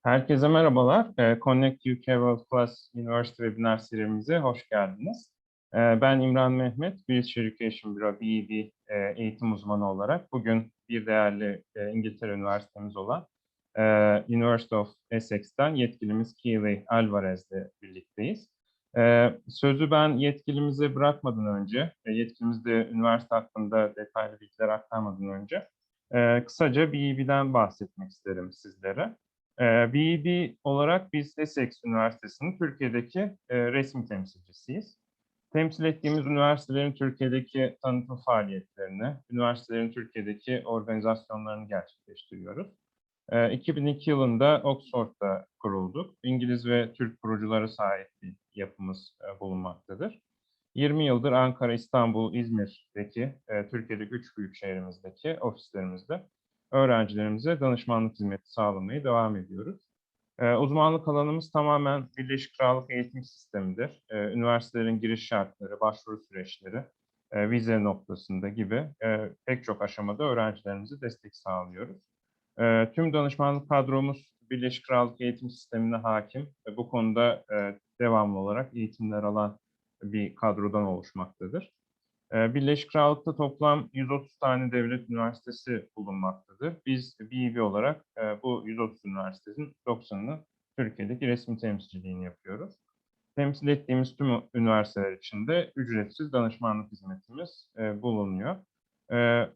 Herkese merhabalar. Connect UK World Class University Webinar serimize hoş geldiniz. Ben İmran Mehmet, British Education Bureau BED eğitim uzmanı olarak bugün bir değerli İngiltere Üniversitemiz olan University of Essex'ten yetkilimiz Keely Alvarez'le birlikteyiz. Sözü ben yetkilimize bırakmadan önce, yetkilimiz de üniversite hakkında detaylı bilgiler aktarmadan önce kısaca BED'den bahsetmek isterim sizlere. BED olarak biz Essex Üniversitesi'nin Türkiye'deki resmi temsilcisiyiz. Temsil ettiğimiz üniversitelerin Türkiye'deki tanıtım faaliyetlerini, üniversitelerin Türkiye'deki organizasyonlarını gerçekleştiriyoruz. 2002 yılında Oxford'da kurulduk. İngiliz ve Türk kurucuları sahip bir yapımız bulunmaktadır. 20 yıldır Ankara, İstanbul, İzmir'deki Türkiye'deki 3 büyük şehrimizdeki ofislerimizde öğrencilerimize danışmanlık hizmeti sağlamaya devam ediyoruz. Uzmanlık alanımız tamamen Birleşik Krallık eğitim sistemidir. Üniversitelerin giriş şartları, başvuru süreçleri, vize noktasında gibi pek çok aşamada öğrencilerimize destek sağlıyoruz. Tüm danışmanlık kadromuz Birleşik Krallık eğitim sistemine hakim. Bu konuda devamlı olarak eğitimler alan bir kadrodan oluşmaktadır. Birleşik Krallık'ta toplam 130 tane devlet üniversitesi bulunmaktadır. Biz BED olarak bu 130 üniversitenin 90'ını Türkiye'deki resmi temsilciliğini yapıyoruz. Temsil ettiğimiz tüm üniversiteler için de ücretsiz danışmanlık hizmetimiz bulunuyor.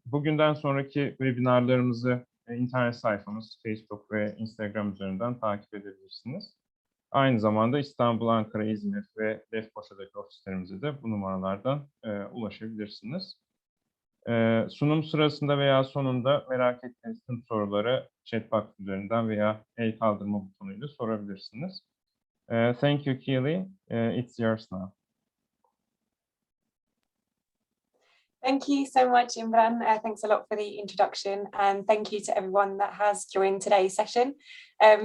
Bugünden sonraki webinarlarımızı internet sayfamız, Facebook ve Instagram üzerinden takip edebilirsiniz. Aynı zamanda İstanbul, Ankara, İzmir ve Lefkoşa'daki ofislerimize de bu numaralardan ulaşabilirsiniz. Sunum sırasında veya sonunda merak ettiğiniz tüm soruları chatbox üzerinden veya el kaldırma butonuyla sorabilirsiniz. Thank you, Keely. It's yours now. Thank you so much, Imran. Thanks a lot for the introduction, and thank you to everyone that has joined today's session.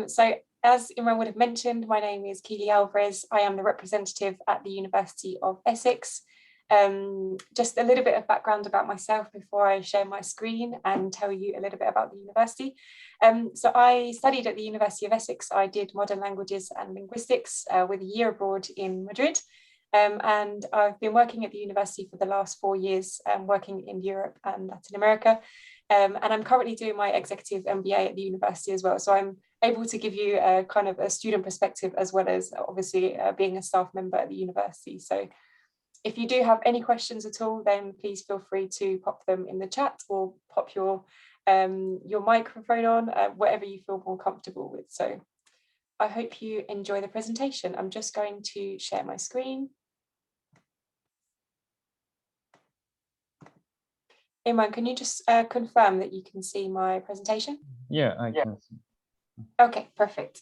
So, as Imran would have mentioned, my name is Keely Alvarez. I am the representative at the University of Essex. Just a little bit of background about myself before I share my screen and tell you a little bit about the university. So I studied at the University of Essex. I did modern languages and linguistics with a year abroad in Madrid. And I've been working at the university for the last 4 years, working in Europe and Latin America. And I'm currently doing my executive MBA at the university as well. So I'm able to give you a kind of a student perspective as well as obviously being a staff member at the university. So if you do have any questions at all, then please feel free to pop them in the chat or pop your microphone on, whatever you feel more comfortable with. So I hope you enjoy the presentation. I'm just going to share my screen. Imran, can you just confirm that you can see my presentation? Yeah, I can see. Okay, perfect.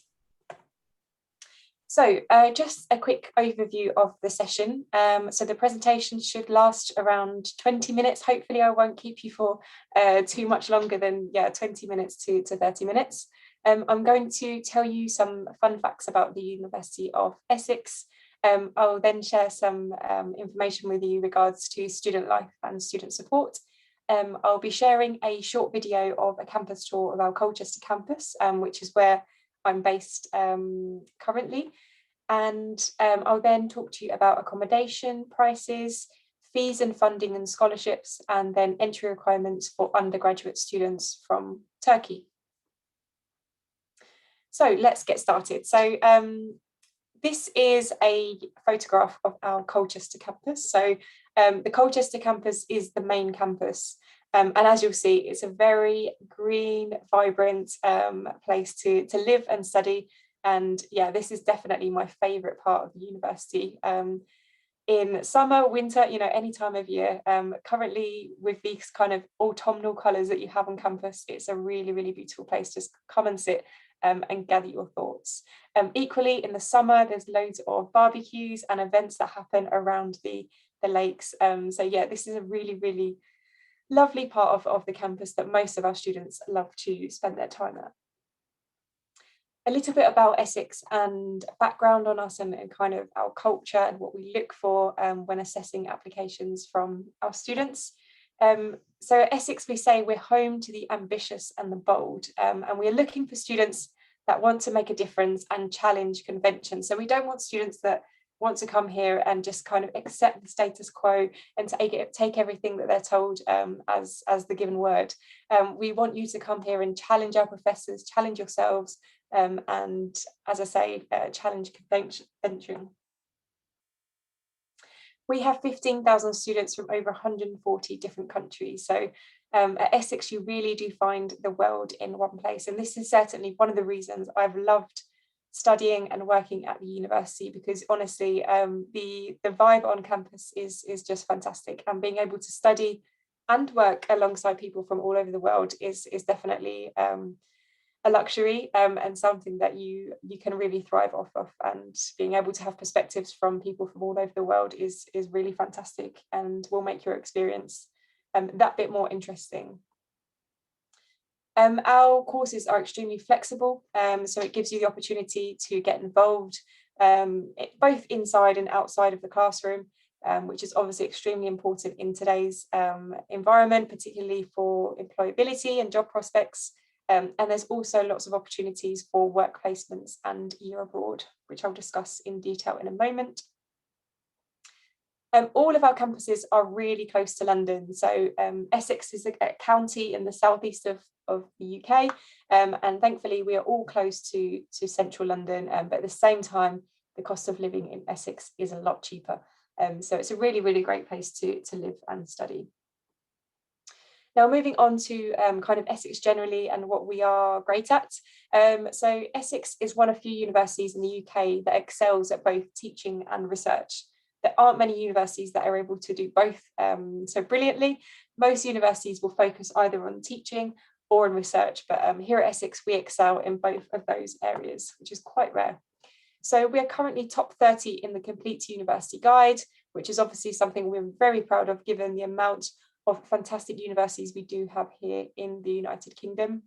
So just a quick overview of the session. So the presentation should last around 20 minutes. Hopefully I won't keep you for too much longer than 20 minutes to 30 minutes. I'm going to tell you some fun facts about the University of Essex. I'll then share some information with you regards to student life and student support. I'll be sharing a short video of a campus tour of our Colchester campus, which is where I'm based currently. And I'll then talk to you about accommodation prices, fees and funding and scholarships, and then entry requirements for undergraduate students from Turkey. So let's get started. So this is a photograph of our Colchester campus. So the Colchester campus is the main campus. And as you'll see, it's a very green, vibrant place to live and study. And yeah, this is definitely my favourite part of the university. In summer, winter, any time of year. Currently, with these kind of autumnal colours that you have on campus, it's a really, really beautiful place. Just come and sit and gather your thoughts. Equally, in the summer, there's loads of barbecues and events that happen around the lakes. So yeah, this is a really, really lovely part of the campus that most of our students love to spend their time at. A little bit about Essex and background on us and kind of our culture and what we look for when assessing applications from our students. So at Essex, we say we're home to the ambitious and the bold, and we're looking for students that want to make a difference and challenge convention. So we don't want students that want to come here and just kind of accept the status quo and take everything that they're told as the given word. We want you to come here and challenge our professors, challenge yourselves, and as I say, challenge convention. We have 15,000 students from over 140 different countries. So at Essex, you really do find the world in one place. And this is certainly one of the reasons I've loved studying and working at the university, because honestly, the vibe on campus is just fantastic. And being able to study and work alongside people from all over the world is definitely a luxury and something that you can really thrive off of. And being able to have perspectives from people from all over the world is really fantastic and will make your experience that bit more interesting. Our courses are extremely flexible, so it gives you the opportunity to get involved both inside and outside of the classroom, which is obviously extremely important in today's environment, particularly for employability and job prospects. And there's also lots of opportunities for work placements and year abroad, which I'll discuss in detail in a moment. All of our campuses are really close to London. So Essex is a county in the southeast of the UK. And thankfully, we are all close to central London. But at the same time, the cost of living in Essex is a lot cheaper. So it's a really, really great place to live and study. Now, moving on to kind of Essex generally and what we are great at. So Essex is one of few universities in the UK that excels at both teaching and research. There aren't many universities that are able to do both so brilliantly. Most universities will focus either on teaching or on research, but here at Essex, we excel in both of those areas, which is quite rare. So we are currently top 30 in the Complete University Guide, which is obviously something we're very proud of given the amount of fantastic universities we do have here in the United Kingdom.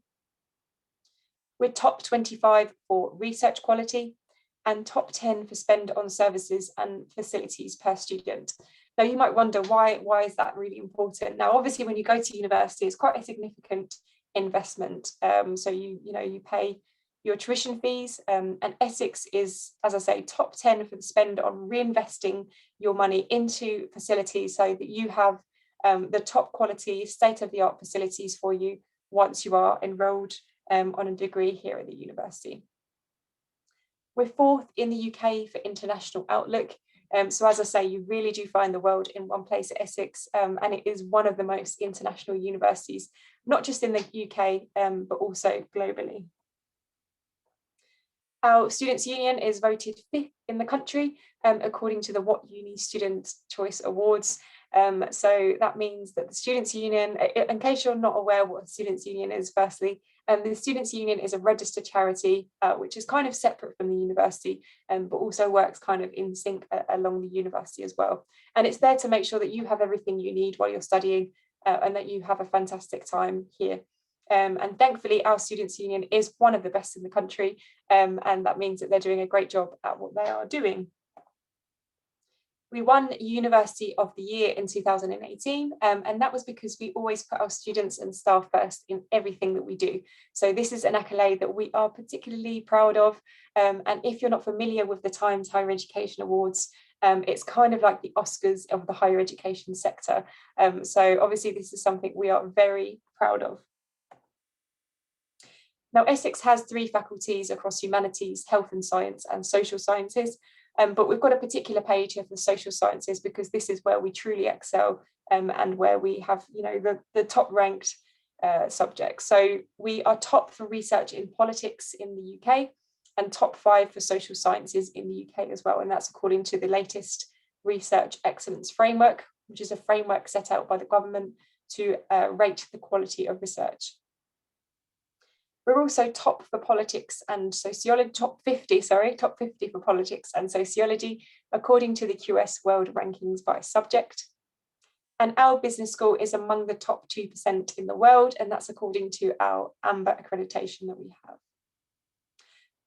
We're top 25 for research quality and top 10 for spend on services and facilities per student. Now you might wonder why is that really important? Now obviously when you go to university, it's quite a significant investment. So you pay your tuition fees, and Essex is, as I say, top 10 for the spend on reinvesting your money into facilities so that you have the top quality, state-of-the-art facilities for you once you are enrolled on a degree here at the university. We're fourth in the UK for international outlook. So as I say, you really do find the world in one place at Essex, and it is one of the most international universities, not just in the UK, but also globally. Our Students' Union is voted 5th in the country, according to the What Uni Student Choice Awards. So that means that the Students' Union, in case you're not aware what a Students' Union is, firstly, the Students' Union is a registered charity, which is kind of separate from the university, but also works kind of in sync along the university as well. And it's there to make sure that you have everything you need while you're studying and that you have a fantastic time here. And thankfully, our Students' Union is one of the best in the country, and that means that they're doing a great job at what they are doing. We won University of the Year in 2018, and that was because we always put our students and staff first in everything that we do. So this is an accolade that we are particularly proud of. And if you're not familiar with the Times Higher Education Awards, it's kind of like the Oscars of the higher education sector. So obviously this is something we are very proud of. Now, Essex has 3 faculties across humanities, health and science, and social sciences. But we've got a particular page here for social sciences because this is where we truly excel and where we have, the top ranked subjects. So we are top for research in politics in the UK and top 5 for social sciences in the UK as well. And that's according to the latest Research Excellence Framework, which is a framework set out by the government to rate the quality of research. We're also top for politics and sociology, top 50 for politics and sociology, according to the QS World Rankings by subject. And our business school is among the top 2% in the world, and that's according to our AMBER accreditation that we have.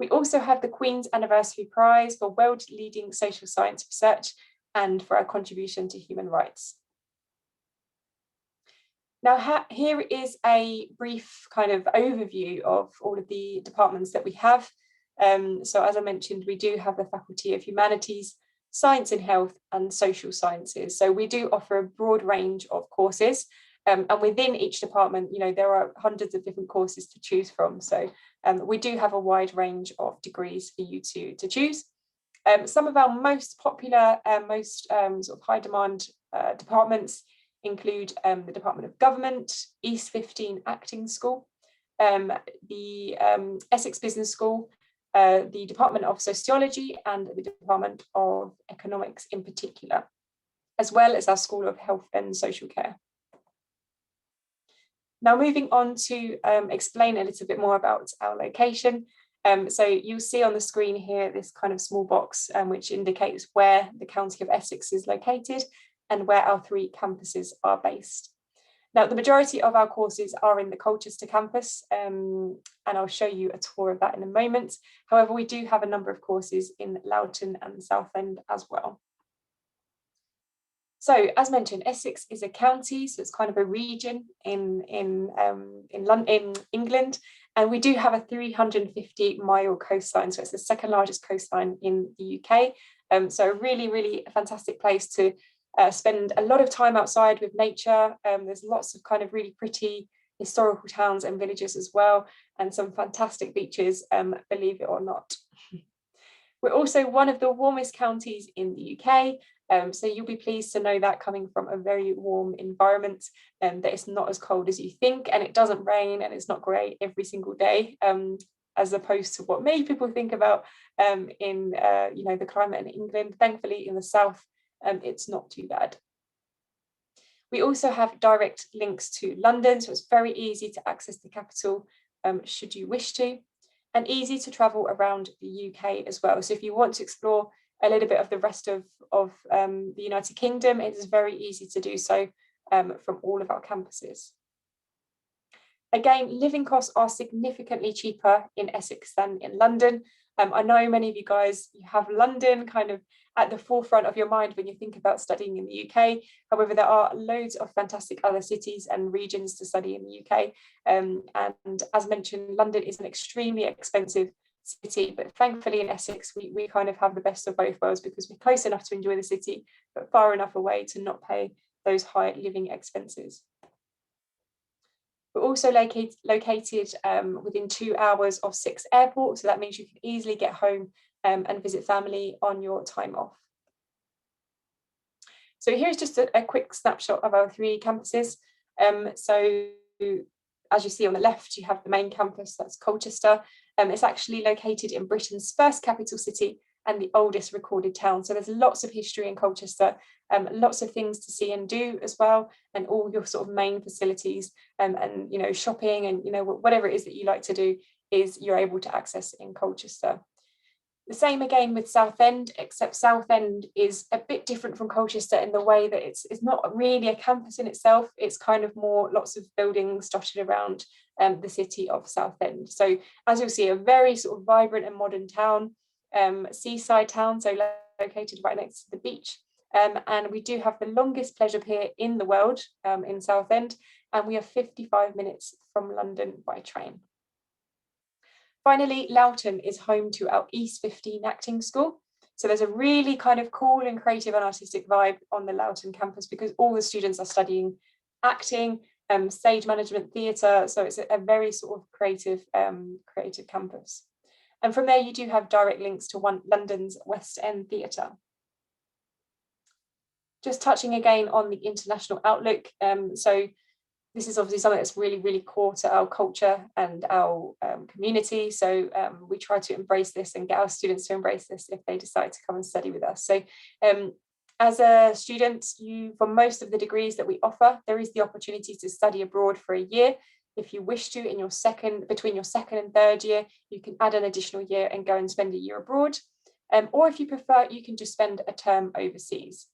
We also have the Queen's Anniversary Prize for world-leading social science research and for our contribution to human rights. Now, here is a brief kind of overview of all of the departments that we have. So as I mentioned, we do have the Faculty of Humanities, Science and Health, and Social Sciences. So we do offer a broad range of courses. And within each department, there are hundreds of different courses to choose from. So we do have a wide range of degrees for you to choose. Some of our most popular, most sort of high demand departments include the Department of Government, East 15 Acting School, the Essex Business School, the Department of Sociology, and the Department of Economics in particular, as well as our School of Health and Social Care. Now, moving on to explain a little bit more about our location. So you'll see on the screen here this kind of small box which indicates where the County of Essex is located and where our 3 campuses are based. Now, the majority of our courses are in the Colchester campus, and I'll show you a tour of that in a moment. However, we do have a number of courses in Loughton and Southend as well. So, as mentioned, Essex is a county, so it's kind of a region in England, and we do have a 350-mile coastline, so it's the second largest coastline in the UK. So a really, really fantastic place to spend a lot of time outside with nature. There's lots of kind of really pretty historical towns and villages as well, and some fantastic beaches, believe it or not. We're also one of the warmest counties in the UK. So you'll be pleased to know that, coming from a very warm environment, that it's not as cold as you think, and it doesn't rain, and it's not grey every single day, as opposed to what many people think about in the climate in England. Thankfully, in the south, it's not too bad. We also have direct links to London, so it's very easy to access the capital should you wish to, and easy to travel around the UK as well. So if you want to explore a little bit of the rest of the United Kingdom, it is very easy to do so from all of our campuses. Again, living costs are significantly cheaper in Essex than in London. I know many of you guys, you have London kind of at the forefront of your mind when you think about studying in the UK. However, there are loads of fantastic other cities and regions to study in the UK. And as mentioned, London is an extremely expensive city, but thankfully in Essex, we kind of have the best of both worlds, because we're close enough to enjoy the city, but far enough away to not pay those high living expenses. We're also located within 2 hours of 6 airports, so that means you can easily get home and visit family on your time off. So here's just a quick snapshot of our 3 campuses. So as you see on the left, you have the main campus, that's Colchester. It's actually located in Britain's first capital city and the oldest recorded town. So there's lots of history in Colchester, lots of things to see and do as well, and all your sort of main facilities and shopping and whatever it is that you like to do is you're able to access in Colchester. The same again with Southend, except Southend is a bit different from Colchester in the way that it's not really a campus in itself. It's kind of more lots of buildings dotted around the city of Southend. So as you'll see, a very sort of vibrant and modern town, seaside town, so located right next to the beach. And we do have the longest pleasure pier in the world in Southend, and we are 55 minutes from London by train. Finally, Loughton is home to our East 15 Acting School. So there's a really kind of cool and creative and artistic vibe on the Loughton campus, because all the students are studying acting, stage management, theatre. So it's a very sort of creative campus. And from there, you do have direct links to London's West End Theatre. Just touching again on the international outlook. So this is obviously something that's really, really core to our culture and our community. So we try to embrace this and get our students to embrace this if they decide to come and study with us. So as a student, for most of the degrees that we offer, there is the opportunity to study abroad for a year. If you wish to, between your second and third year, you can add an additional year and go and spend a year abroad. Or if you prefer, you can just spend a term overseas.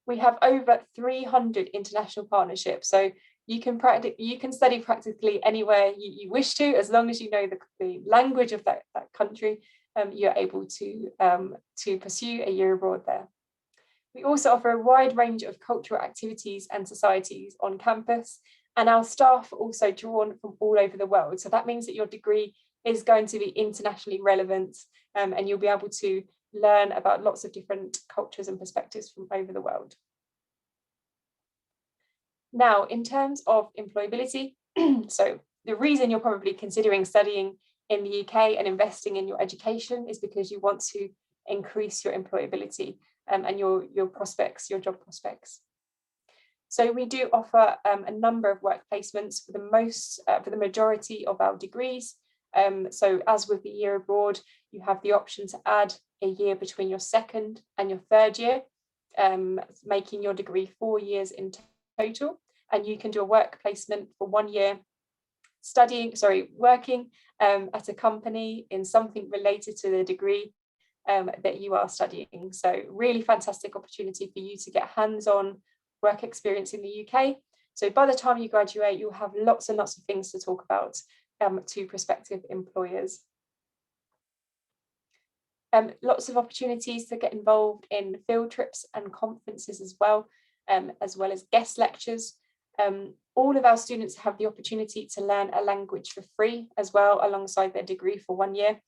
We have over 300 international partnerships, so you can study practically anywhere you wish to, as long as you know the language of that country. You're able to pursue a year abroad there. We also offer a wide range of cultural activities and societies on campus, and our staff are also drawn from all over the world. So that means that your degree is going to be internationally relevant, and you'll be able to learn about lots of different cultures and perspectives from over the world. Now, in terms of employability, so the reason you're probably considering studying in the UK and investing in your education is because you want to increase your employability and your prospects, your job prospects. So we do offer a number of work placements for the majority of our degrees. So as with the year abroad, you have the option to add a year between your second and your third year, making your degree 4 years in total. And you can do a work placement for 1 year working at a company in something related to the degree that you are studying. So really fantastic opportunity for you to get hands-on work experience in the UK. So by the time you graduate, you'll have lots and lots of things to talk about to prospective employers. Lots of opportunities to get involved in field trips and conferences as well as guest lectures. All of our students have the opportunity to learn a language for free as well alongside their degree for 1 year.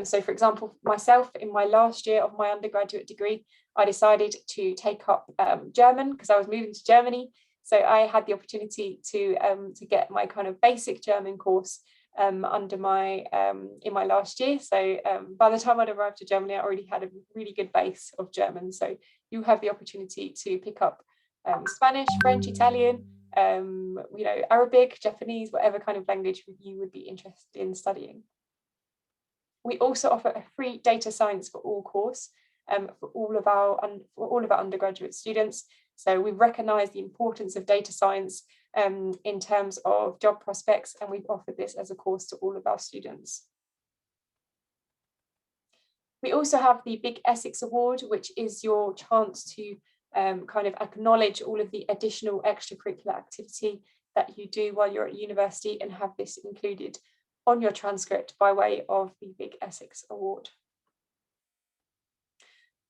So for example, myself, in my last year of my undergraduate degree, I decided to take up German because I was moving to Germany. So I had the opportunity to get my kind of basic German course in my last year. So by the time I'd arrived to Germany, I already had a really good base of German. So you have the opportunity to pick up Spanish, French, Italian, Arabic, Japanese, whatever kind of language you would be interested in studying. We also offer a free data science for all course for all of our undergraduate students. So we recognise the importance of data science in terms of job prospects, and we've offered this as a course to all of our students. We also have the Big Essex Award, which is your chance to kind of acknowledge all of the additional extracurricular activity that you do while you're at university and have this included on your transcript by way of the Big Essex Award.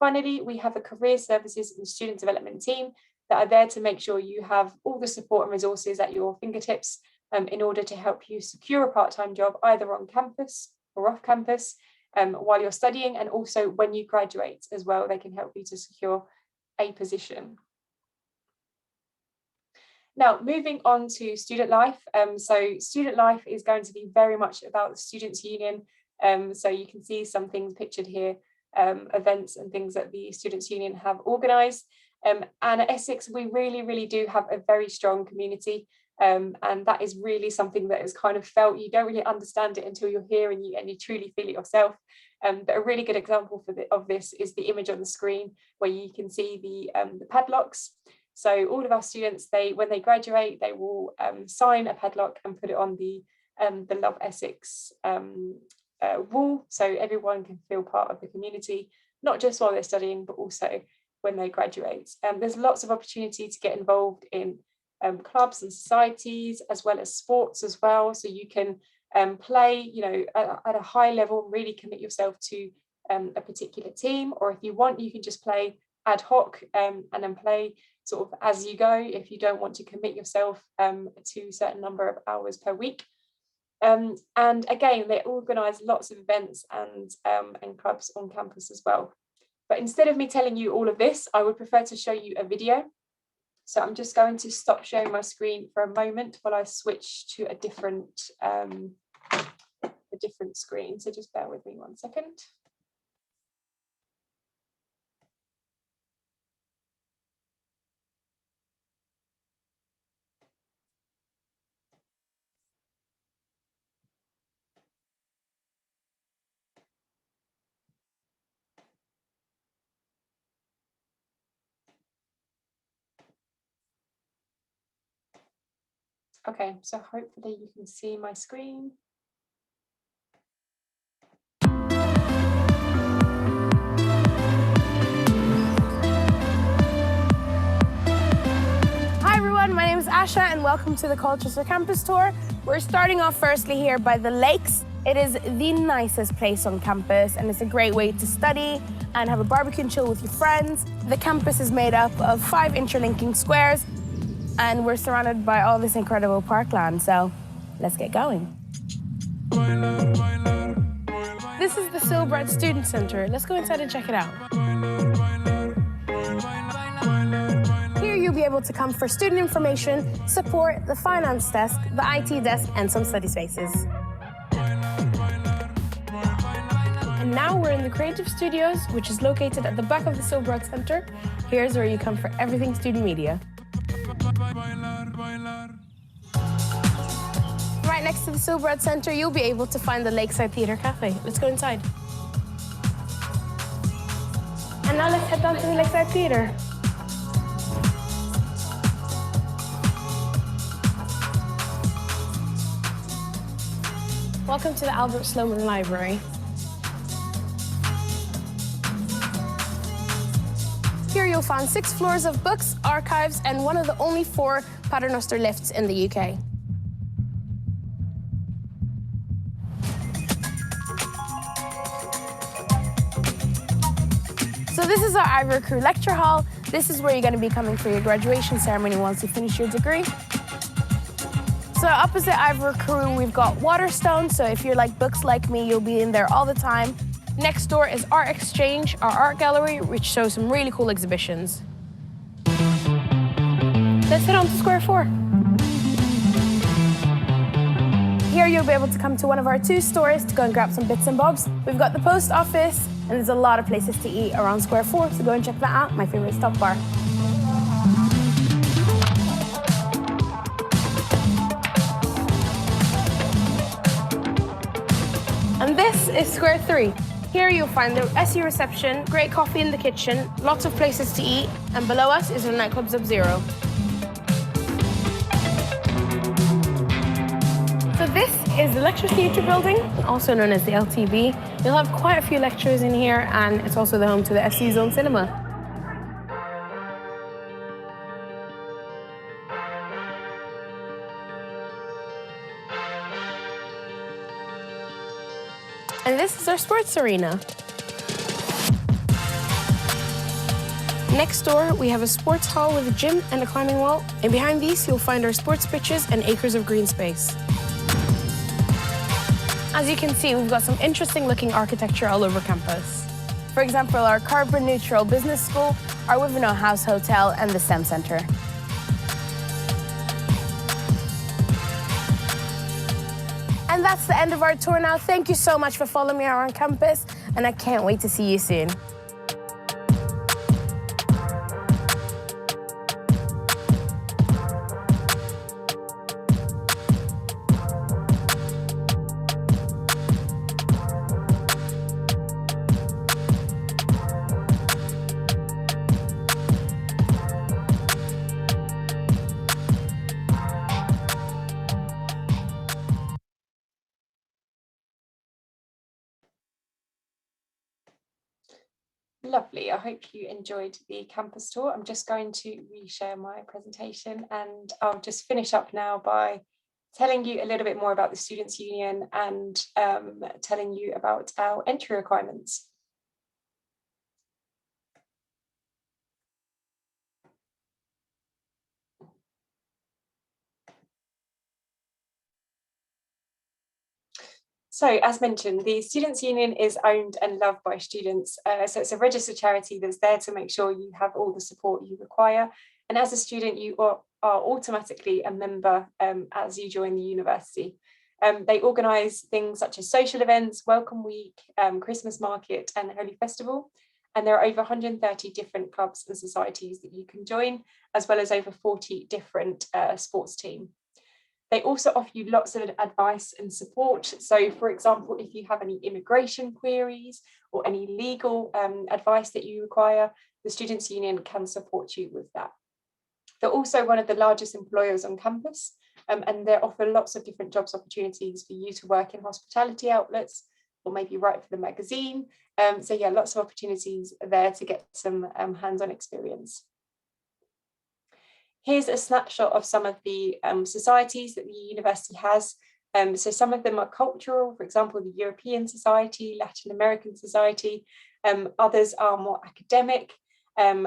Finally, we have a career services and student development team that are there to make sure you have all the support and resources at your fingertips in order to help you secure a part-time job either on campus or off campus while you're studying, and also when you graduate as well, they can help you to secure a position. Now, moving on to student life. So student life is going to be very much about the Students' Union. So you can see some things pictured here, events and things that the Students' Union have organised. And at Essex, we really do have a very strong community. And that is really something that is kind of felt. You don't really understand it until you're here and you truly feel it yourself. But a really good example of this is the image on the screen where you can see the padlocks. So all of our students, when they graduate, they will sign a padlock and put it on the Love Essex wall, so everyone can feel part of the community, not just while they're studying, but also when they graduate. There's lots of opportunity to get involved in clubs and societies, as well as sports as well. So you can play, at a high level, really commit yourself to a particular team, or if you want, you can just play ad hoc and then play sort of as you go if you don't want to commit yourself to a certain number of hours per week. And again, they organise lots of events and clubs on campus as well. But instead of me telling you all of this, I would prefer to show you a video. So I'm just going to stop sharing my screen for a moment while I switch to a different screen. So just bear with me 1 second. Okay, so hopefully you can see my screen. Hi everyone, my name is Asha and welcome to the Colchester Campus Tour. We're starting off firstly here by the lakes It is the nicest place on campus, and it's a great way to study and have a barbecue and chill with your friends. The campus is made up of 5 interlinking squares, and we're surrounded by all this incredible parkland, so let's get going. This is the Silbrad Student Center. Let's go inside and check it out. Here you'll be able to come for student information, support, the finance desk, the IT desk, and some study spaces. And now we're in the Creative Studios, which is located at the back of the Silbrad Center. Here's where you come for everything student media. Right next to the Silbrad Center, you'll be able to find the Lakeside Theatre Cafe. Let's go inside. And now let's head down to the Lakeside Theatre. Welcome to the Albert Sloman Library. Here you'll find 6 floors of books, archives, and one of the only 4 paternoster lifts in the UK. So this is our Ivory Crew Lecture Hall. This is where you're going to be coming for your graduation ceremony once you finish your degree. So opposite Ivory Crew, we've got Waterstone. So if you're like books like me, you'll be in there all the time. Next door is Art Exchange, our art gallery, which shows some really cool exhibitions. Let's head on to Square 4. Here you'll be able to come to one of our 2 stores to go and grab some bits and bobs. We've got the post office, and there's a lot of places to eat around Square 4, so go and check that out, my favorite stop bar. And this is Square 3. Here you'll find the SU reception, great coffee in the kitchen, lots of places to eat, and below us is the nightclub Sub-Zero. So this is the Lecture Theatre Building, also known as the LTB. You'll have quite a few lectures in here, and it's also the home to the SU Zone Cinema. And this is our sports arena. Next door, we have a sports hall with a gym and a climbing wall. And behind these, you'll find our sports pitches and acres of green space. As you can see, we've got some interesting looking architecture all over campus. For example, our carbon neutral business school, our Webinarı House Hotel, and the STEM Center. And that's the end of our tour now. Thank you so much for following me around campus, and I can't wait to see you soon. Lovely. I hope you enjoyed the campus tour. I'm just going to reshare my presentation, and I'll just finish up now by telling you a little bit more about the Students' Union and telling you about our entry requirements. So, as mentioned, the Students' Union is owned and loved by students. So it's a registered charity that's there to make sure you have all the support you require. And as a student, you are automatically a member as you join the university. They organise things such as social events, Welcome Week, Christmas Market, and Holy Festival. And there are over 130 different clubs and societies that you can join, as well as over 40 different sports teams. They also offer you lots of advice and support. So, for example, if you have any immigration queries or any legal advice that you require, the Students' Union can support you with that. They're also one of the largest employers on campus, and they offer lots of different jobs opportunities for you to work in hospitality outlets or maybe write for the magazine. So yeah, lots of opportunities there to get some hands-on experience. Here's a snapshot of some of the societies that the university has. So some of them are cultural, for example, the European Society, Latin American Society. Others are more academic.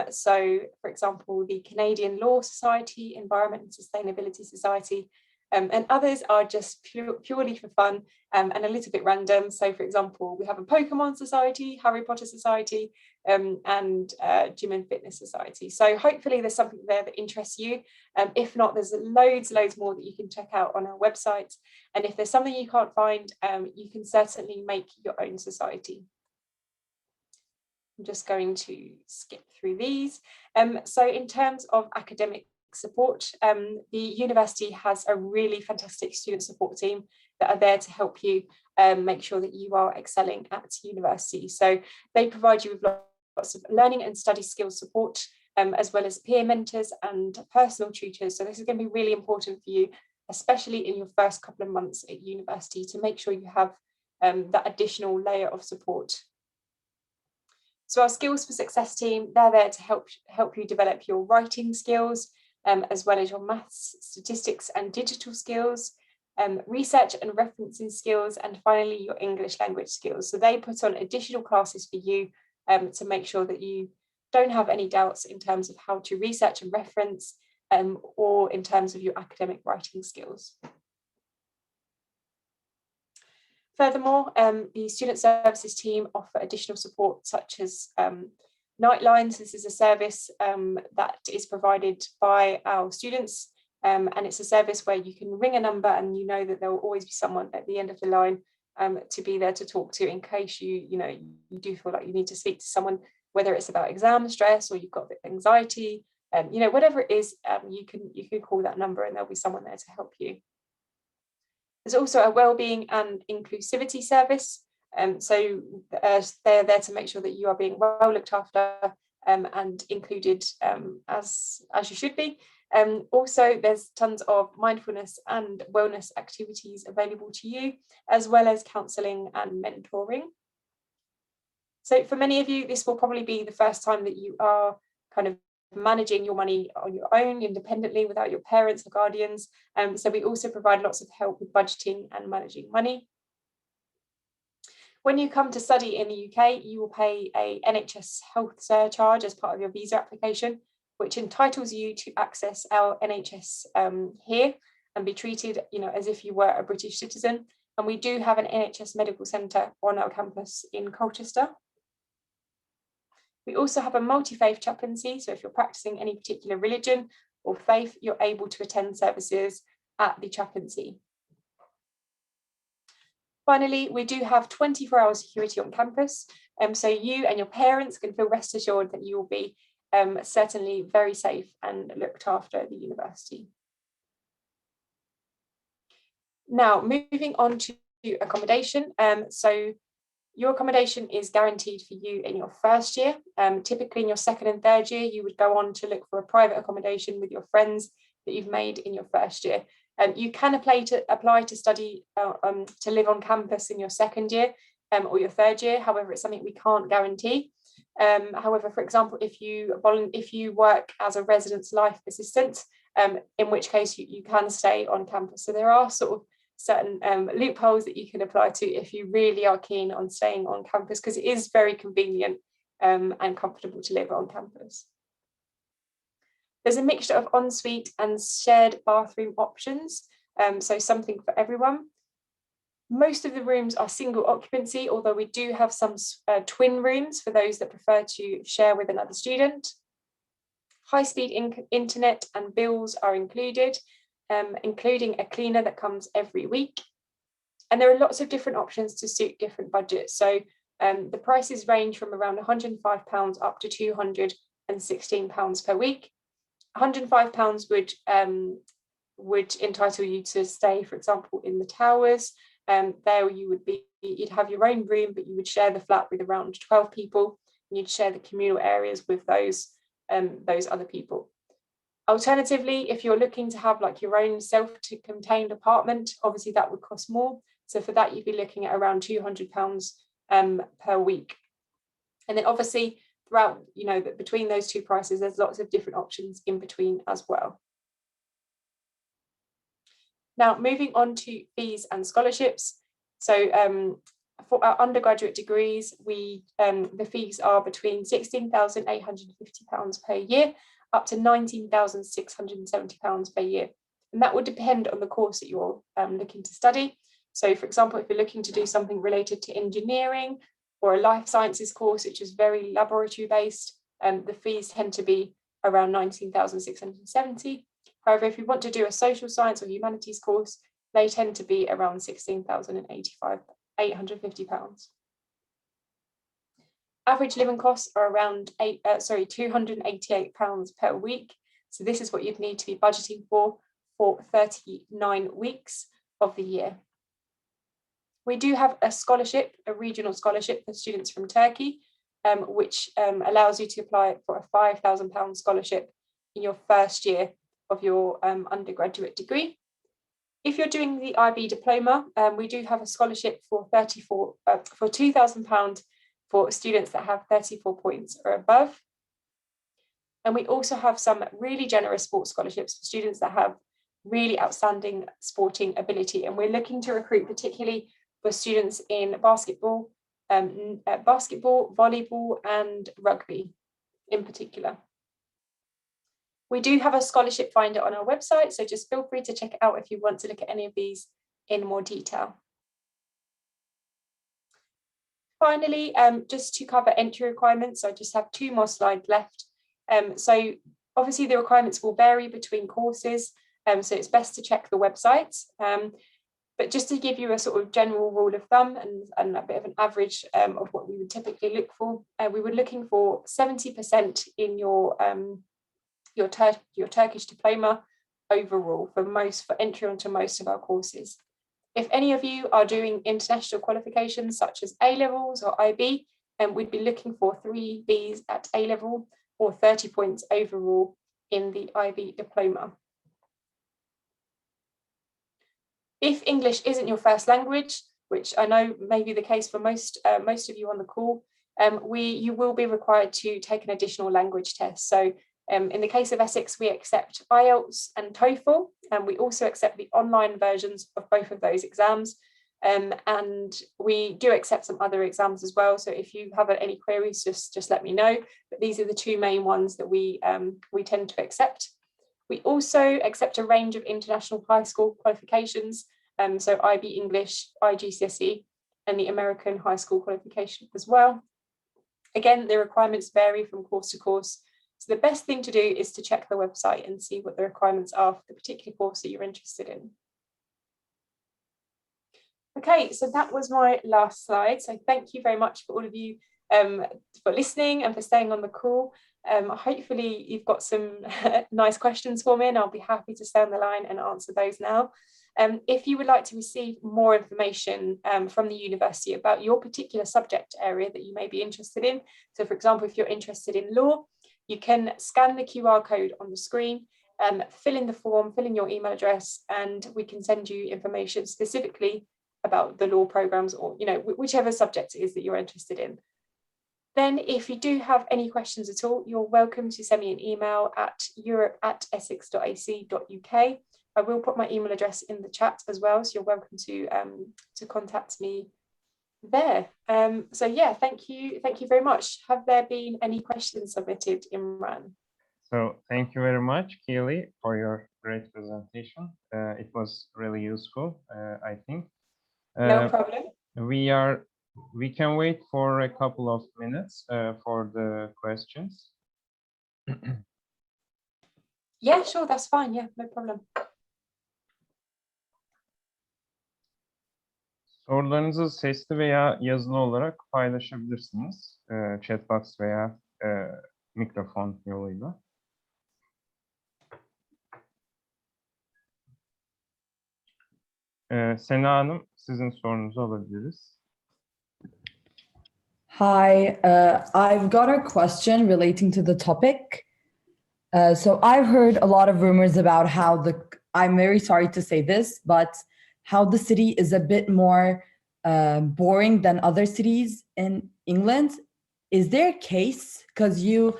So, for example, the Canadian Law Society, Environment and Sustainability Society, and others are just purely for fun and a little bit random. So, for example, we have a Pokemon Society, Harry Potter Society, and Gym and Fitness Society. So hopefully there's something there that interests you. If not, there's loads more that you can check out on our website. And if there's something you can't find, you can certainly make your own society. I'm just going to skip through these. So in terms of academic support, the university has a really fantastic student support team that are there to help you make sure that you are excelling at university. So they provide you with lots of learning and study skills support, as well as peer mentors and personal tutors. So this is going to be really important for you, especially in your first couple of months at university, to make sure you have that additional layer of support. So our Skills for Success team, they're there to help you develop your writing skills, as well as your maths, statistics and digital skills, research and referencing skills, and finally your English language skills. So they put on additional classes for you to make sure that you don't have any doubts in terms of how to research and reference, or in terms of your academic writing skills. Furthermore, the Student Services team offer additional support such as Nightlines. This is a service that is provided by our students, and it's a service where you can ring a number and you know that there will always be someone at the end of the line to be there to talk to in case you do feel like you need to speak to someone, whether it's about exam stress or you've got a bit of anxiety, whatever it is, you can call that number and there'll be someone there to help you. There's also a wellbeing and inclusivity service. So they're there to make sure that you are being well looked after and included as you should be. Also, there's tons of mindfulness and wellness activities available to you, as well as counselling and mentoring. So for many of you, this will probably be the first time that you are kind of managing your money on your own independently without your parents or guardians. So we also provide lots of help with budgeting and managing money. When you come to study in the UK, you will pay a NHS health surcharge as part of your visa application, which entitles you to access our NHS here and be treated, as if you were a British citizen. And we do have an NHS medical centre on our campus in Colchester. We also have a multi-faith chaplaincy, so if you're practicing any particular religion or faith, you're able to attend services at the chaplaincy. Finally, we do have 24-hour security on campus, so you and your parents can feel rest assured that you will be certainly very safe and looked after at the university. Now, moving on to accommodation. So your accommodation is guaranteed for you in your first year. Typically in your second and third year, you would go on to look for a private accommodation with your friends that you've made in your first year. You can apply to study to live on campus in your second year or your third year. However, it's something we can't guarantee. However, for example, if you work as a residence life assistant, in which case you can stay on campus. So there are sort of certain loopholes that you can apply to if you really are keen on staying on campus, because it is very convenient and comfortable to live on campus. There's a mixture of ensuite and shared bathroom options, so something for everyone. Most of the rooms are single occupancy, although we do have some twin rooms for those that prefer to share with another student. High-speed internet and bills are included, including a cleaner that comes every week. And there are lots of different options to suit different budgets. So the prices range from around £105 up to £216 per week. £105 would entitle you to stay, for example, in the Towers. There you'd have your own room, but you would share the flat with around 12 people. And you'd share the communal areas with those other people. Alternatively, if you're looking to have like your own self-contained apartment, obviously that would cost more. So for that, you'd be looking at around £200 per week. And then obviously throughout, between those two prices, there's lots of different options in between as well. Now, moving on to fees and scholarships. So for our undergraduate degrees, the fees are between £16,850 per year up to £19,670 per year. And that would depend on the course that you're looking to study. So for example, if you're looking to do something related to engineering or a life sciences course, which is very laboratory based, the fees tend to be around £19,670. However, if you want to do a social science or humanities course, they tend to be around £16,850. Average living costs are around £288 per week. So this is what you'd need to be budgeting for 39 weeks of the year. We do have a scholarship, a regional scholarship for students from Turkey, which allows you to apply for a £5,000 scholarship in your first year of your undergraduate degree. If you're doing the IB diploma, we do have a scholarship for £2,000 for students that have 34 points or above. And we also have some really generous sports scholarships for students that have really outstanding sporting ability. And we're looking to recruit particularly for students in basketball, volleyball, and rugby in particular. We do have a scholarship finder on our website, so just feel free to check it out if you want to look at any of these in more detail. Finally, just to cover entry requirements, I just have 2 more slides left. So obviously the requirements will vary between courses, so it's best to check the website. But just to give you a sort of general rule of thumb and a bit of an average of what we would typically look for, we were looking for 70% in your Turkish diploma overall for entry onto most of our courses. If any of you are doing international qualifications such as A-levels or IB, we'd be looking for 3 Bs at A-level or 30 points overall in the IB diploma. If English isn't your first language, which I know may be the case for most of you on the call, you will be required to take an additional language test. So in the case of Essex, we accept IELTS and TOEFL, and we also accept the online versions of both of those exams. And we do accept some other exams as well. So if you have any queries, just let me know. But these are the 2 main ones that we tend to accept. We also accept a range of international high school qualifications, so IB English, IGCSE, and the American high school qualification as well. Again, the requirements vary from course to course. So the best thing to do is to check the website and see what the requirements are for the particular course that you're interested in. Okay, so that was my last slide. So thank you very much for all of you for listening and for staying on the call. Hopefully you've got some nice questions for me, and I'll be happy to stay on the line and answer those now. If you would like to receive more information from the university about your particular subject area that you may be interested in, so for example, if you're interested in law, you can scan the QR code on the screen, fill in the form, fill in your email address, and we can send you information specifically about the law programs, or whichever subject it is that you're interested in. Then if you do have any questions at all, you're welcome to send me an email at europe@essex.ac.uk. I will put my email address in the chat as well, so you're welcome to contact me there. So yeah, thank you very much. Have there been any questions submitted, Imran? So thank you very much, Keely, for your great presentation. It was really useful, I think. No problem. We can wait for a couple of minutes for the questions. Yeah, sure, that's fine. Yeah, no problem. Sorularınızı sesli veya yazılı olarak paylaşabilirsiniz. Chat box veya mikrofon yoluyla. Sena Hanım, sizin sorunuzu alabiliriz. Hi, I've got a question relating to the topic. So I've heard a lot of rumors about how I'm very sorry to say this, but how the city is a bit more boring than other cities in England. Is there a case? Because you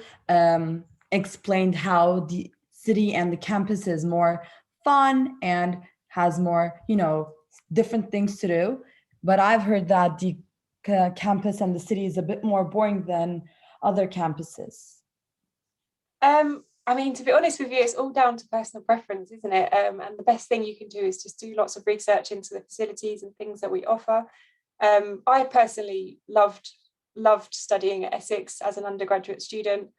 explained how the city and the campus is more fun and has more, different things to do. But I've heard that the campus and the city is a bit more boring than other campuses. I mean, to be honest with you, it's all down to personal preference, isn't it? And the best thing you can do is just do lots of research into the facilities and things that we offer. I personally loved studying at Essex as an undergraduate student.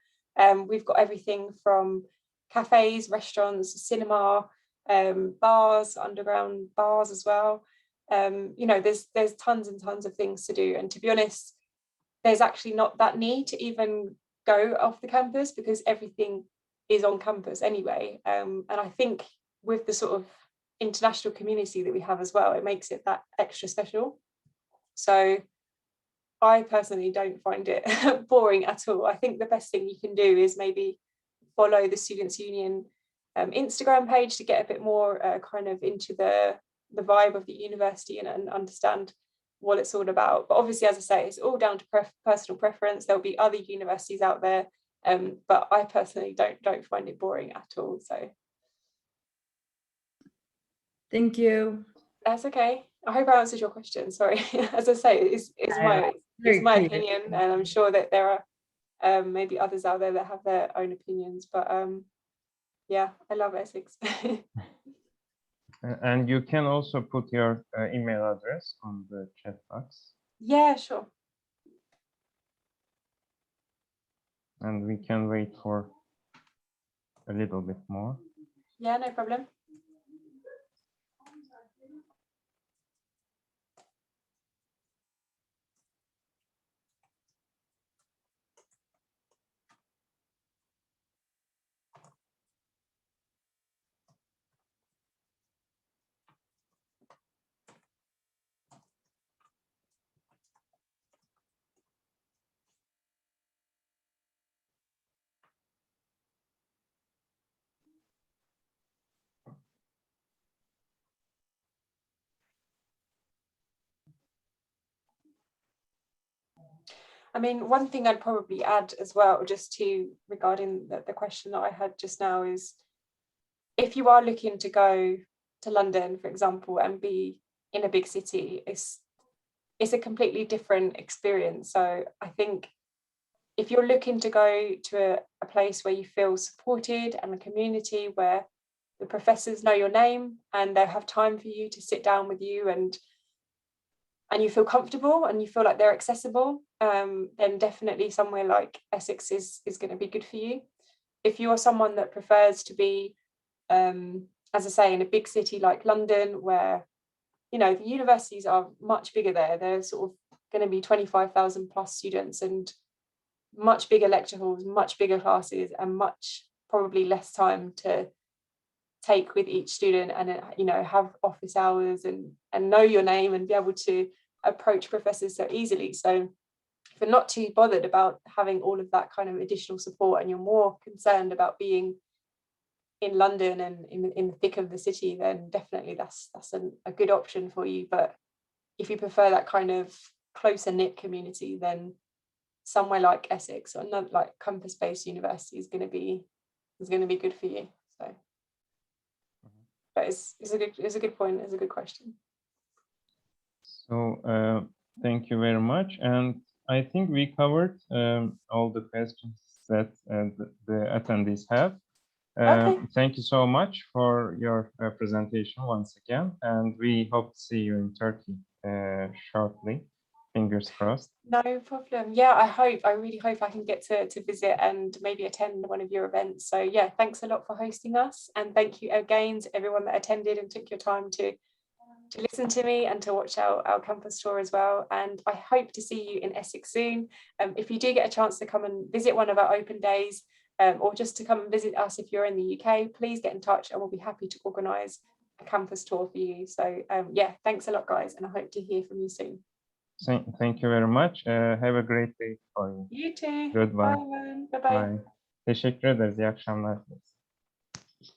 We've got everything from cafes, restaurants, cinema, bars, underground bars as well. There's tons and tons of things to do. And to be honest, there's actually not that need to even go off the campus because everything is on campus anyway. And I think with the sort of international community that we have as well, it makes it that extra special. So I personally don't find it boring at all. I think the best thing you can do is maybe follow the Students' Union Instagram page to get a bit more kind of into the vibe of the university and understand what it's all about. But obviously, as I say, it's all down to personal preference. There'll be other universities out there, but I personally don't find it boring at all. So thank you. That's okay. I hope I answered your question. Sorry. As I say, it's my opinion, and I'm sure that there are maybe others out there that have their own opinions. But yeah, I love Essex. And you can also put your email address on the chat box. Yeah, sure. And we can wait for a little bit more. Yeah, no problem. I mean, one thing I'd probably add as well, just to regarding the question that I had just now, is if you are looking to go to London, for example, and be in a big city, it's a completely different experience. So I think if you're looking to go to a place where you feel supported and a community where the professors know your name and they'll have time for you to sit down with you and you feel comfortable and you feel like they're accessible, then definitely somewhere like Essex is going to be good for you. If you are someone that prefers to be, as I say, in a big city like London, where, the universities are much bigger there, they're sort of going to be 25,000 plus students and much bigger lecture halls, much bigger classes, and much probably less time to take with each student and, have office hours and know your name and be able to approach professors so easily. So if you're not too bothered about having all of that kind of additional support and you're more concerned about being in London and in the thick of the city, then definitely that's a good option for you. But if you prefer that kind of closer knit community, then somewhere like Essex or not like campus-based university is going to be good for you. So, but it's a good point. It's a good question. So thank you very much, and I think we covered all the questions that the attendees have. Okay. Thank you so much for your presentation once again, and we hope to see you in Turkey shortly. Fingers crossed. No problem. Yeah, I really hope I can get to visit and maybe attend one of your events. So yeah, thanks a lot for hosting us, and thank you again to everyone that attended and took your time to listen to me and to watch our campus tour as well. And I hope to see you in Essex soon. If you do get a chance to come and visit one of our open days, or just to come and visit us if you're in the UK, please get in touch and we'll be happy to organise a campus tour for you. So yeah, thanks a lot guys, and I hope to hear from you soon. Thank you very much. Have a great day for you. You too. Goodbye. Bye. Bye. Bye. Teşekkür ederiz. İyi akşamlar.